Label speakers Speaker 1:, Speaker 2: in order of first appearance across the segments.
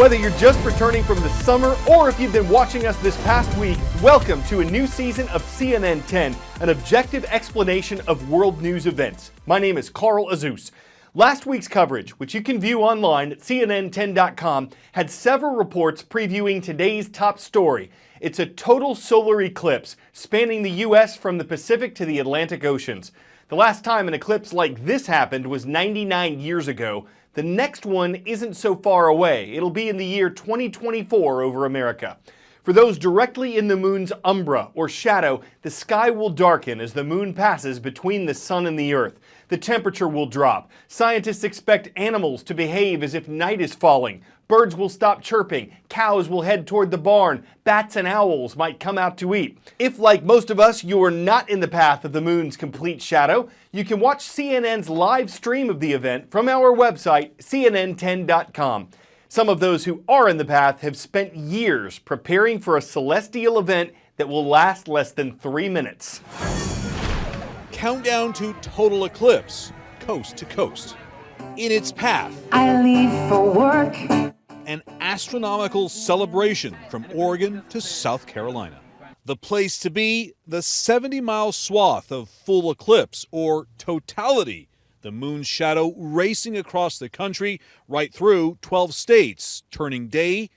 Speaker 1: Whether you're just returning from the summer or if you've been watching us this past week, welcome to a new season of CNN 10, an objective explanation of world news events. My name is Carl Azus. Last week's coverage, which you can view online at CNN10.com, had several reports previewing today's top story. It's a total solar eclipse spanning the U.S. from the Pacific to the Atlantic Oceans. The last time an eclipse like this happened was 99 years ago. The next one isn't so far away. It'll be in the year 2024 over America. For those directly in the moon's umbra or shadow, the sky will darken as the moon passes between the sun and the earth. The temperature will drop. Scientists expect animals to behave as if night is falling. Birds will stop chirping. Cows will head toward the barn. Bats and owls might come out to eat. If, like most of us, you are not in the path of the moon's complete shadow, you can watch CNN's live stream of the event from our website, CNN10.com. Some of those who are in the path have spent years preparing for a celestial event that will last less than 3 minutes.
Speaker 2: Countdown to total eclipse, coast to coast. In its path,
Speaker 3: I leave for work.
Speaker 2: An astronomical celebration from Oregon to South Carolina. The place to be, the 70-mile swath of full eclipse, or totality. The moon's shadow racing across the country, right through 12 states, turning day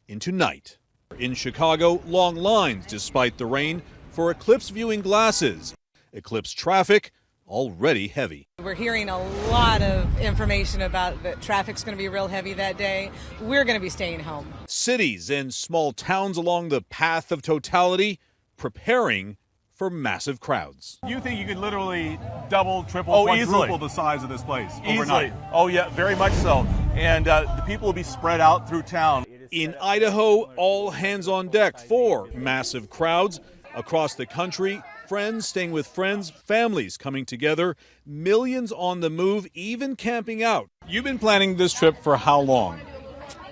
Speaker 2: into night. In Chicago, long lines, despite the rain, for eclipse viewing glasses. Eclipse traffic already heavy.
Speaker 4: We're hearing a lot of information about that traffic's going to be real heavy that day. We're going to be staying home.
Speaker 2: Cities and small towns along the path of totality preparing for massive crowds.
Speaker 5: You think you could literally double, triple, quadruple the size of this place overnight? Oh yeah, very much so. And the people will be spread out through town.
Speaker 2: In Idaho, all hands on deck for massive crowds across the country. Friends staying with friends, families coming together, millions on the move, even camping out. You've been planning this trip for how long?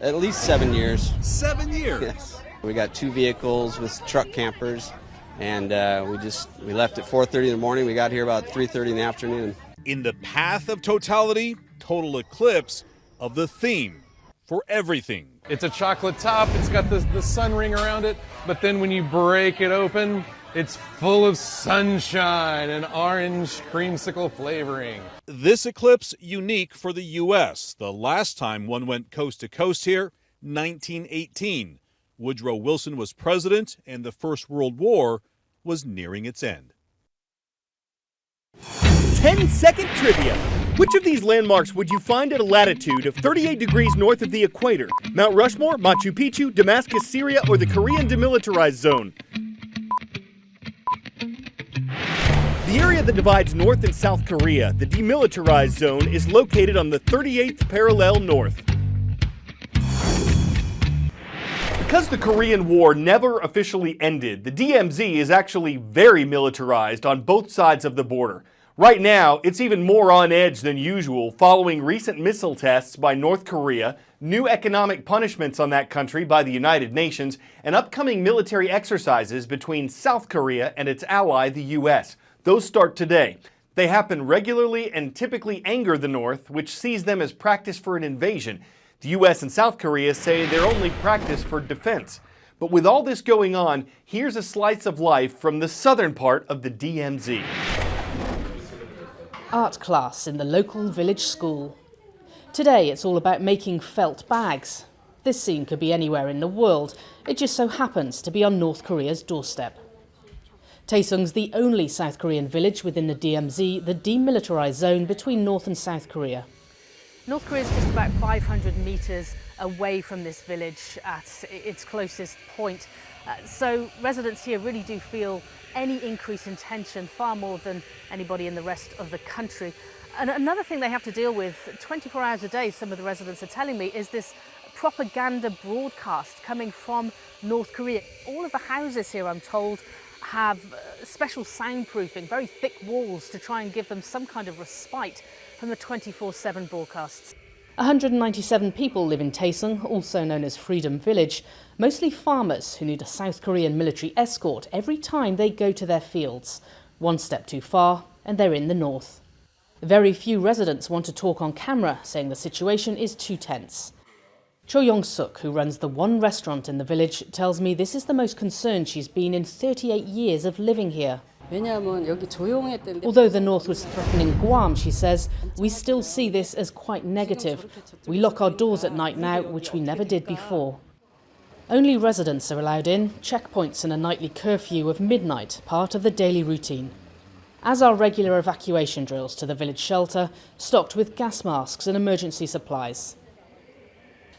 Speaker 6: At least 7 years.
Speaker 2: 7 years?
Speaker 6: Yes. We got 2 vehicles with truck campers, and we left at 4:30 in the morning. We got here about 3:30 in the afternoon.
Speaker 2: In the path of totality, total eclipse of the theme for everything.
Speaker 7: It's a chocolate top, it's got the sun ring around it, but then when you break it open, it's full of sunshine and orange creamsicle flavoring.
Speaker 2: This eclipse unique for the U.S. The last time one went coast to coast here, 1918. Woodrow Wilson was president and the First World War was nearing its end.
Speaker 1: 10-second trivia. Which of these landmarks would you find at a latitude of 38 degrees north of the equator? Mount Rushmore, Machu Picchu, Damascus, Syria, or the Korean Demilitarized Zone? The area that divides North and South Korea, the Demilitarized Zone, is located on the 38th parallel north. Because the Korean War never officially ended, the DMZ is actually very militarized on both sides of the border. Right now, it's even more on edge than usual following recent missile tests by North Korea, new economic punishments on that country by the United Nations, and upcoming military exercises between South Korea and its ally, the U.S. Those start today. They happen regularly and typically anger the North, which sees them as practice for an invasion. The U.S. and South Korea say they're only practice for defense. But with all this going on, here's a slice of life from the southern part of the DMZ.
Speaker 8: Art class in the local village school. Today it's all about making felt bags. This scene could be anywhere in the world. It just so happens to be on North Korea's doorstep. Taesung's the only South Korean village within the DMZ, the Demilitarized Zone between North and South Korea.
Speaker 9: North Korea is just about 500 metres away from this village at its closest point. So residents here really do feel any increase in tension far more than anybody in the rest of the country. And another thing they have to deal with 24 hours a day, some of the residents are telling me, is this propaganda broadcast coming from North Korea. All of the houses here, I'm told, have special soundproofing, very thick walls to try and give them some kind of respite from the 24/7 broadcasts.
Speaker 8: 197 people live in Taesung, also known as Freedom Village, mostly farmers who need a South Korean military escort every time they go to their fields. One step too far and they're in the north. Very few residents want to talk on camera, saying the situation is too tense. Cho Yong-suk, who runs the one restaurant in the village, tells me this is the most concerned she's been in 38 years of living here. Although the North was threatening Guam, she says, we still see this as quite negative. We lock our doors at night now, which we never did before. Only residents are allowed in, checkpoints and a nightly curfew of midnight, part of the daily routine. As are regular evacuation drills to the village shelter, stocked with gas masks and emergency supplies.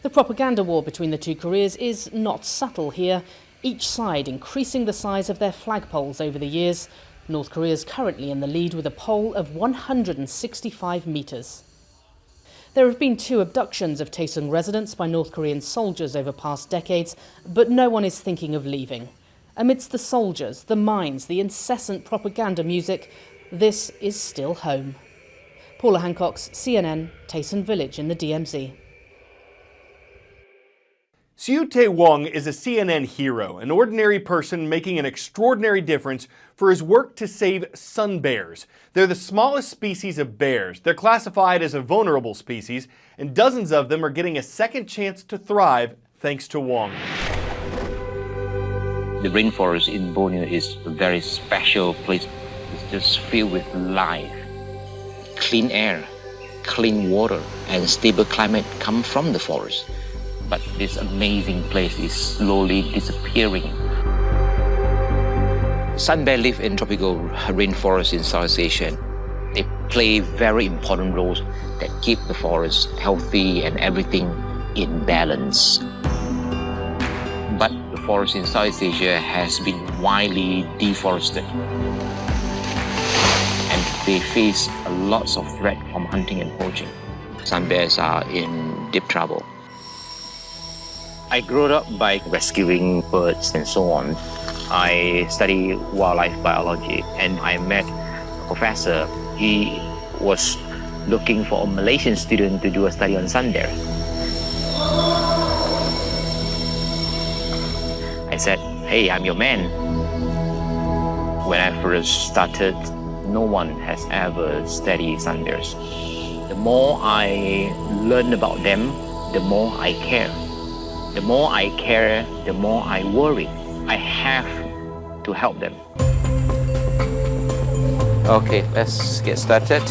Speaker 8: The propaganda war between the two Koreas is not subtle here, each side increasing the size of their flagpoles over the years. North Korea is currently in the lead with a pole of 165 metres. There have been 2 abductions of Taesung residents by North Korean soldiers over past decades, but no one is thinking of leaving. Amidst the soldiers, the mines, the incessant propaganda music, this is still home. Paula Hancock's CNN, Taesun Village in the DMZ.
Speaker 1: Siu Tae-wong is a CNN hero, an ordinary person making an extraordinary difference for his work to save sun bears. They're the smallest species of bears. They're classified as a vulnerable species, and dozens of them are getting a second chance to thrive thanks to Wong.
Speaker 10: The rainforest in Borneo is a very special place. It's just filled with life. Clean air, clean water, and stable climate come from the forest. But this amazing place is slowly disappearing. Sun bear live in tropical rainforest in Southeast Asia. They play very important roles that keep the forest healthy and everything in balance. But the forest in Southeast Asia has been widely deforested. And they face a lot of threat from hunting and poaching. Sun bears are in deep trouble. I grew up by rescuing birds and so on. I study wildlife biology and I met a professor. He was looking for a Malaysian student to do a study on sun bear. I said, hey, I'm your man. When I first started, no one has ever studied sun bears. The more I learn about them, the more I care. The more I care, the more I worry. I have to help them. Okay, let's get started.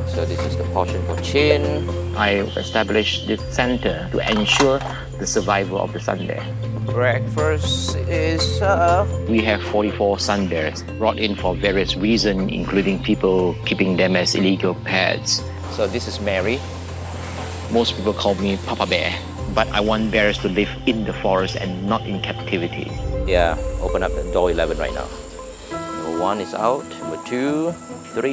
Speaker 10: So this is the portion for chin. I established this center to ensure the survival of the sun bear. Breakfast is served. We have 44 sun bears brought in for various reasons, including people keeping them as illegal pets. So this is Mary. Most people call me Papa Bear. But I want bears to live in the forest and not in captivity. Yeah, open up the door 11 right now. Number 1 is out, number 2, 3.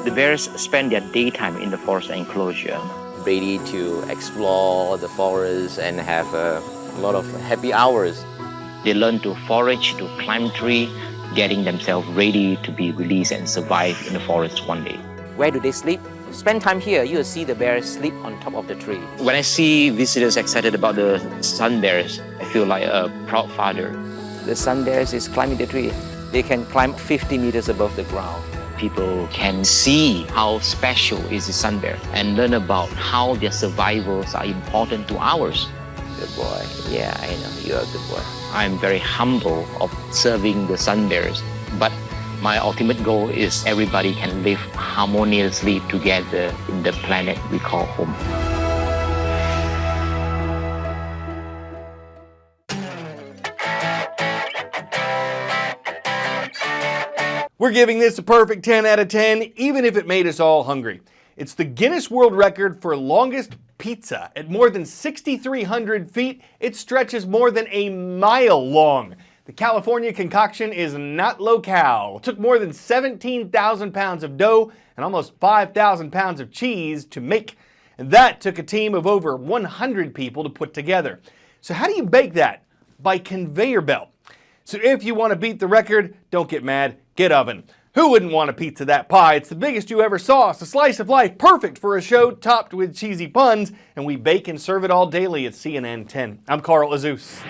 Speaker 10: The bears spend their daytime in the forest enclosure, ready to explore the forest and have a lot of happy hours. They learn to forage, to climb trees, getting themselves ready to be released and survive in the forest one day. Where do they sleep? Spend time here, you'll see the bears sleep on top of the tree. When I see visitors excited about the sun bears, I feel like a proud father. The sun bears is climbing the tree. They can climb 50 meters above the ground. People can see how special is the sun bear and learn about how their survivals are important to ours. Good boy. Yeah, I know, you're a good boy. I'm very humble of serving the sun bears, but my ultimate goal is everybody can live harmoniously together in the planet we call home.
Speaker 1: We're giving this a perfect 10 out of 10, even if it made us all hungry. It's the Guinness World Record for longest pizza. At more than 6,300 feet, it stretches more than a mile long. The California concoction is not low-cal. It took more than 17,000 pounds of dough and almost 5,000 pounds of cheese to make. And that took a team of over 100 people to put together. So how do you bake that? By conveyor belt. So if you want to beat the record, don't get mad, get oven. Who wouldn't want a pizza that pie? It's the biggest you ever saw. It's a slice of life, perfect for a show topped with cheesy puns, and we bake and serve it all daily at CNN 10. I'm Carl Azus.